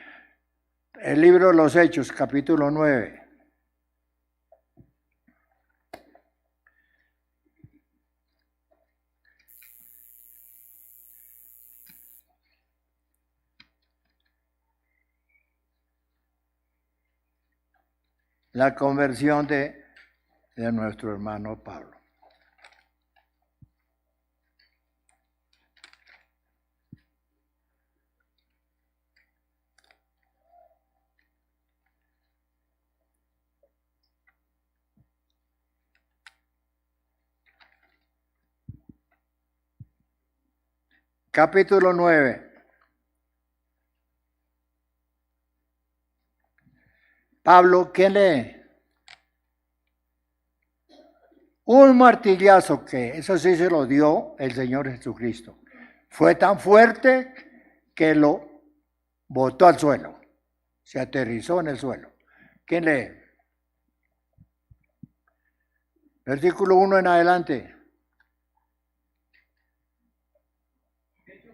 El libro de los Hechos, capítulo 9. La conversión de nuestro hermano Pablo. Capítulo 9. Pablo, ¿quién lee? Un martillazo que, eso sí se lo dio el Señor Jesucristo. Fue tan fuerte que lo botó al suelo. Se aterrizó en el suelo. ¿Quién lee? Versículo 1 en adelante.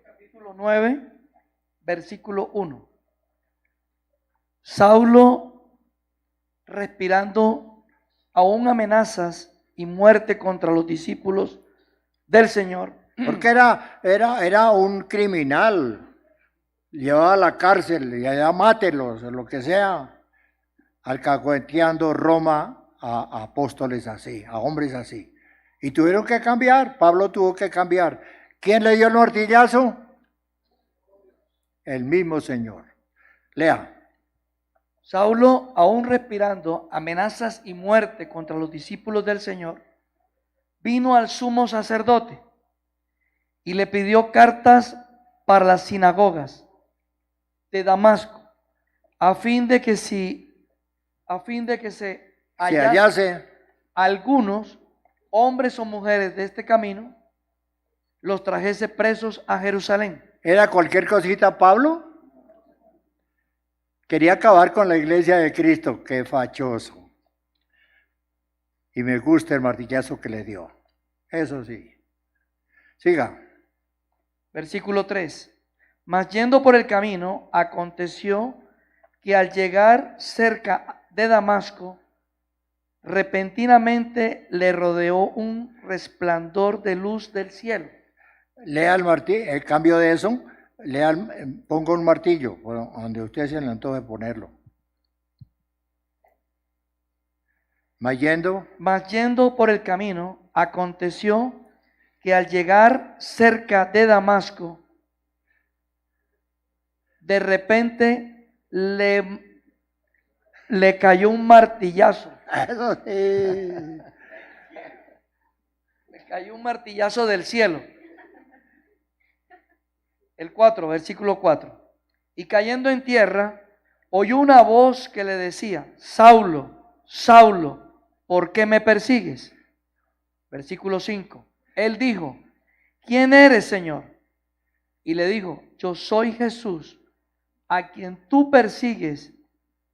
Capítulo 9, versículo 1. Saulo, respirando aún amenazas y muerte contra los discípulos del Señor. Porque era un criminal. Llevaba a la cárcel y allá mátelos, lo que sea. Alcahueteando Roma a apóstoles así, a hombres así. Y tuvieron que cambiar. Pablo tuvo que cambiar. ¿Quién le dio el martillazo? El mismo Señor. Lea. Saulo, aún respirando amenazas y muerte contra los discípulos del Señor, vino al sumo sacerdote y le pidió cartas para las sinagogas de Damasco, a fin de que se hallase algunos hombres o mujeres de este camino, los trajese presos a Jerusalén. ¿Era cualquier cosita Pablo? Quería acabar con la iglesia de Cristo. Qué fachoso. Y me gusta el martillazo que le dio. Eso sí. Siga. Versículo 3. Mas yendo por el camino, aconteció que al llegar cerca de Damasco, repentinamente le rodeó un resplandor de luz del cielo. Lea el cambio de eso. Ponga un martillo donde usted se le antoje ponerlo. Mas yendo por el camino, aconteció que al llegar cerca de Damasco, de repente le cayó un martillazo. Eso sí. Le cayó un martillazo del cielo. El 4, versículo 4. Y cayendo en tierra, oyó una voz que le decía: Saulo, Saulo, ¿por qué me persigues? Versículo 5. Él dijo: ¿quién eres, Señor? Y le dijo: yo soy Jesús, a quien tú persigues.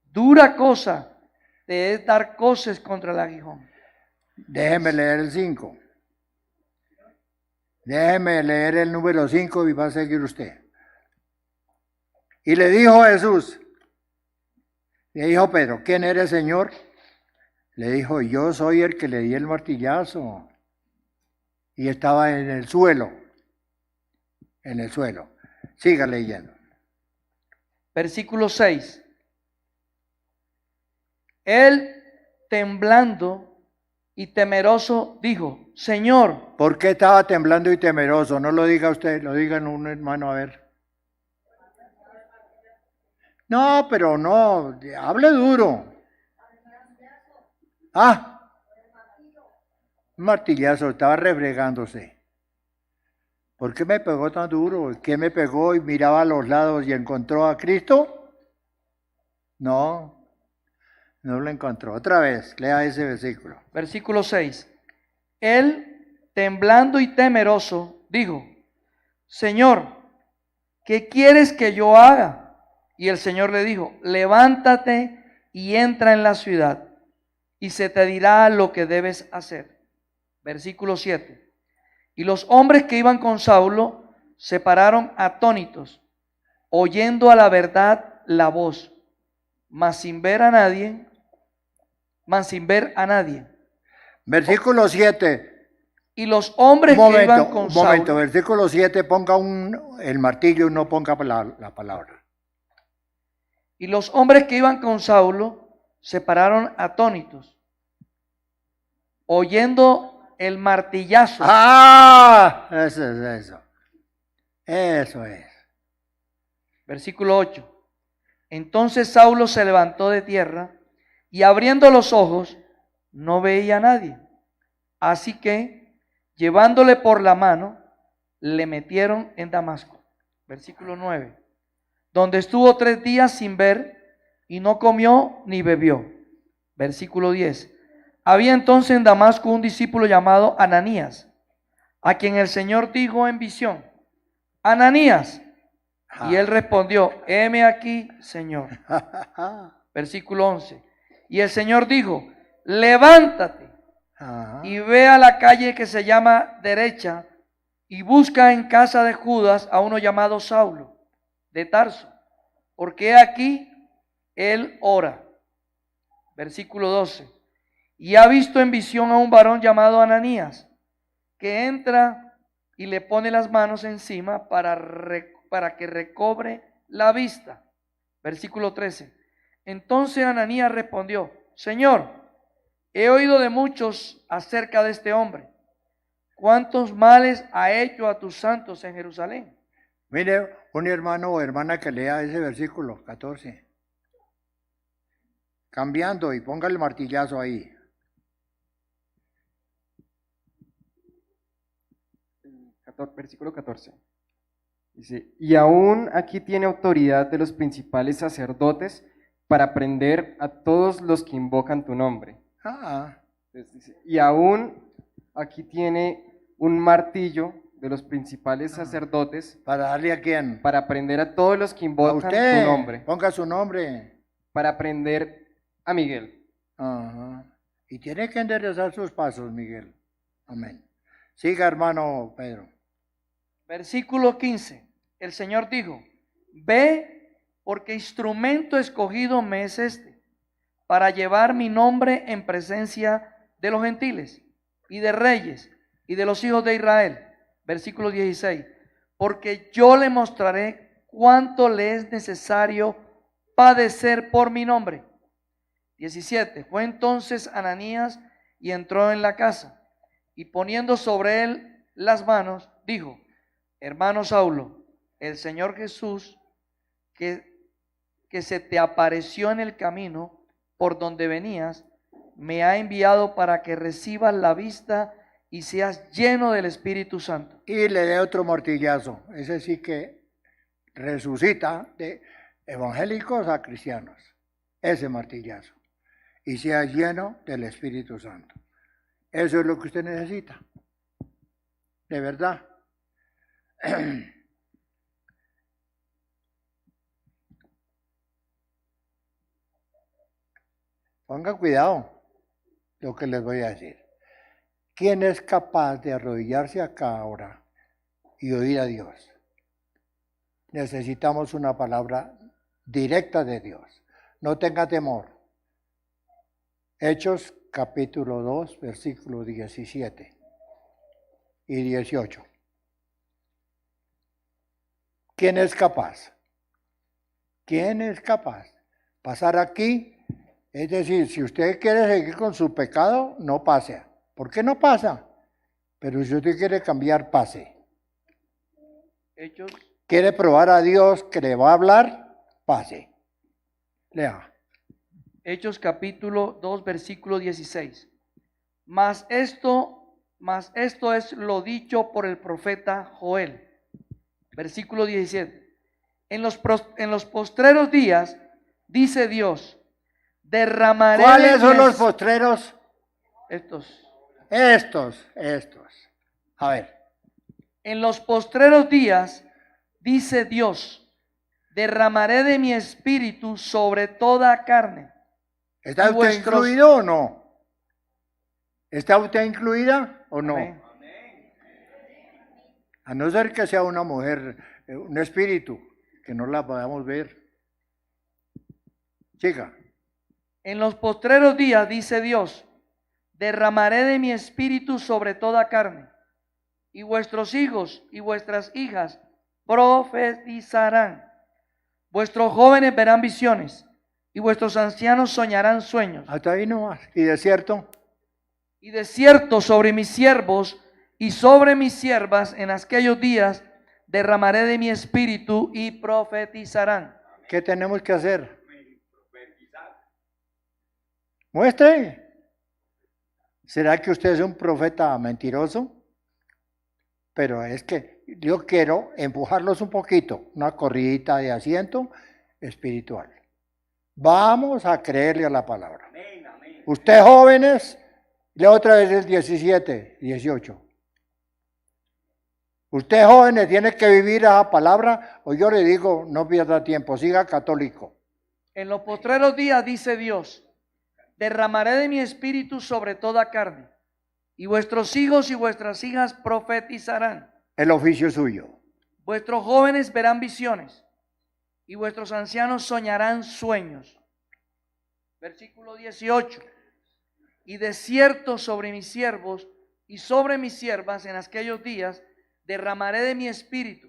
Dura cosa te es dar coces contra el aguijón. Déjeme leer el 5. Déjeme leer el número 5 y va a seguir usted. Y le dijo Jesús, le dijo Pedro: ¿quién eres, Señor? Le dijo: yo soy el que le di el martillazo. Y estaba en el suelo. En el suelo. Siga leyendo. Versículo 6. Él, temblando y temeroso, dijo: Señor. ¿Por qué estaba temblando y temeroso? No lo diga usted, lo digan un hermano, a ver. No, pero no, hable duro. Un martillazo, estaba refregándose. ¿Por qué me pegó tan duro? ¿Quién me pegó y miraba a los lados y encontró a Cristo? No, no lo encontró. Otra vez, lea ese versículo. Versículo 6. Él, temblando y temeroso, dijo, Señor, ¿qué quieres que yo haga? Y el Señor le dijo, levántate y entra en la ciudad, y se te dirá lo que debes hacer. Versículo 7. Y los hombres que iban con Saulo se pararon atónitos, oyendo a la verdad la voz, mas sin ver a nadie. Versículo 7. Y los hombres que iban con Un momento, Saulo, versículo 7, ponga el martillo y no ponga la palabra. y los hombres que iban con Saulo se pararon atónitos, oyendo el martillazo. ¡Ah! Eso es eso. Eso es. Versículo 8. Entonces Saulo se levantó de tierra y abriendo los ojos no veía a nadie. Así que, llevándole por la mano, le metieron en Damasco. Versículo 9. Donde estuvo 3 días sin ver y no comió ni bebió. Versículo 10. Había entonces en Damasco un discípulo llamado Ananías, a quien el Señor dijo en visión, Ananías. Y él respondió, heme aquí, Señor. Versículo 11. Y el Señor dijo, levántate y ve a la calle que se llama Derecha y busca en casa de Judas a uno llamado Saulo de Tarso, porque he aquí él ora. Versículo 12. Y ha visto en visión a un varón llamado Ananías, que entra y le pone las manos encima para que recobre la vista. Versículo 13. Entonces Ananías respondió, Señor, he oído de muchos acerca de este hombre. ¿Cuántos males ha hecho a tus santos en Jerusalén? Mire, un hermano o hermana que lea ese versículo 14. Cambiando y ponga el martillazo ahí. Versículo 14. Dice, y aún aquí tiene autoridad de los principales sacerdotes para prender a todos los que invocan tu nombre. Entonces dice, y aún aquí tiene un martillo de los principales sacerdotes. ¿Para darle a quién? Para prender a todos los que A invocan usted. tu nombre. Ponga su nombre. Para prender a Miguel. Y tiene que enderezar sus pasos, Miguel. Amén. Siga, hermano Pedro. Versículo 15. El Señor dijo, ve, porque instrumento escogido me es este, para llevar mi nombre en presencia de los gentiles y de reyes y de los hijos de Israel. Versículo 16. Porque yo le mostraré cuánto le es necesario padecer por mi nombre. 17. Fue entonces Ananías y entró en la casa, y poniendo sobre él las manos, dijo, hermano Saulo, el Señor Jesús, que se te apareció en el camino por donde venías, me ha enviado para que recibas la vista y seas lleno del Espíritu Santo. Y le dé otro martillazo. Ese sí que resucita de evangélicos a cristianos. Ese martillazo. Y sea lleno del Espíritu Santo. Eso es lo que usted necesita. De verdad. Pongan cuidado lo que les voy a decir. ¿Quién es capaz de arrodillarse acá ahora y oír a Dios? Necesitamos una palabra directa de Dios. No tenga temor. Hechos capítulo 2, versículo 17 y 18. ¿Quién es capaz? ¿Quién es capaz? Pasar aquí. Es decir, si usted quiere seguir con su pecado, no pase. ¿Por qué no pasa? Pero si usted quiere cambiar, pase. Hechos. ¿Quiere probar a Dios que le va a hablar? Pase. Lea. Hechos capítulo 2, versículo 16. Mas esto mas esto es lo dicho por el profeta Joel. Versículo 17. En los postreros días, dice Dios, derramaré de ¿Cuáles son mi los postreros? estos. Estos. A ver, En los postreros días, dice Dios, derramaré de mi espíritu sobre toda carne. ¿está Y usted vuestros- incluido o no? ¿Está usted incluida o no? Amén. A no ser que sea una mujer, un espíritu, que no la podamos ver. Chica, En los postreros días, dice Dios, derramaré de mi espíritu sobre toda carne, y vuestros hijos y vuestras hijas profetizarán. Vuestros jóvenes verán visiones, y vuestros ancianos soñarán sueños. hasta ahí nomás. ¿Y de cierto? Y de cierto sobre mis siervos y sobre mis siervas en aquellos días derramaré de mi espíritu y profetizarán. ¿Qué tenemos que hacer? Muestre. ¿Será que usted es un profeta mentiroso? Pero es que yo quiero empujarlos un poquito, una corridita de asiento espiritual. Vamos a creerle a la palabra. Usted jóvenes, lea otra vez el 17, 18. Usted jóvenes tiene que vivir esa palabra, o yo le digo, no pierda tiempo, siga católico. En los postreros días, dice Dios, derramaré de mi espíritu sobre toda carne, y vuestros hijos y vuestras hijas profetizarán. El oficio suyo. Vuestros jóvenes verán visiones, y vuestros ancianos soñarán sueños. Versículo 18. Y de cierto sobre mis siervos y sobre mis siervas en aquellos días derramaré de mi espíritu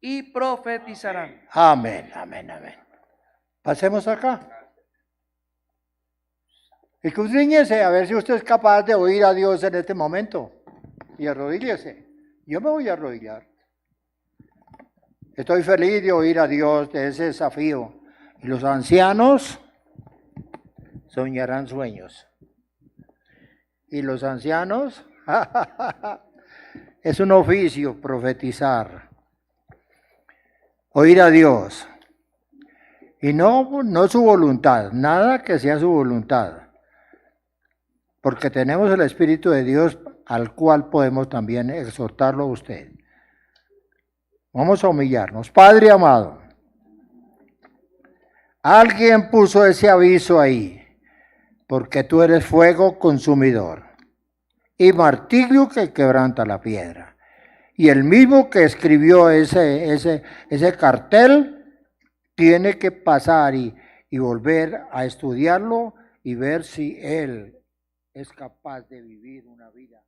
y profetizarán. Amén, amén, amén. Pasemos acá. Escudriñese a ver si usted es capaz de oír a Dios en este momento. Y arrodíllese. Yo me voy a arrodillar. Estoy feliz de oír a Dios de ese desafío. Y los ancianos soñarán sueños. Y los ancianos, es un oficio profetizar. Oír a Dios. Y no su voluntad, nada que sea su voluntad. Porque tenemos el Espíritu de Dios al cual podemos también exhortarlo a usted. Vamos a humillarnos. Padre amado, alguien puso ese aviso ahí, porque tú eres fuego consumidor y martillo que quebranta la piedra. Y el mismo que escribió ese cartel tiene que pasar y volver a estudiarlo y ver si él es capaz de vivir una vida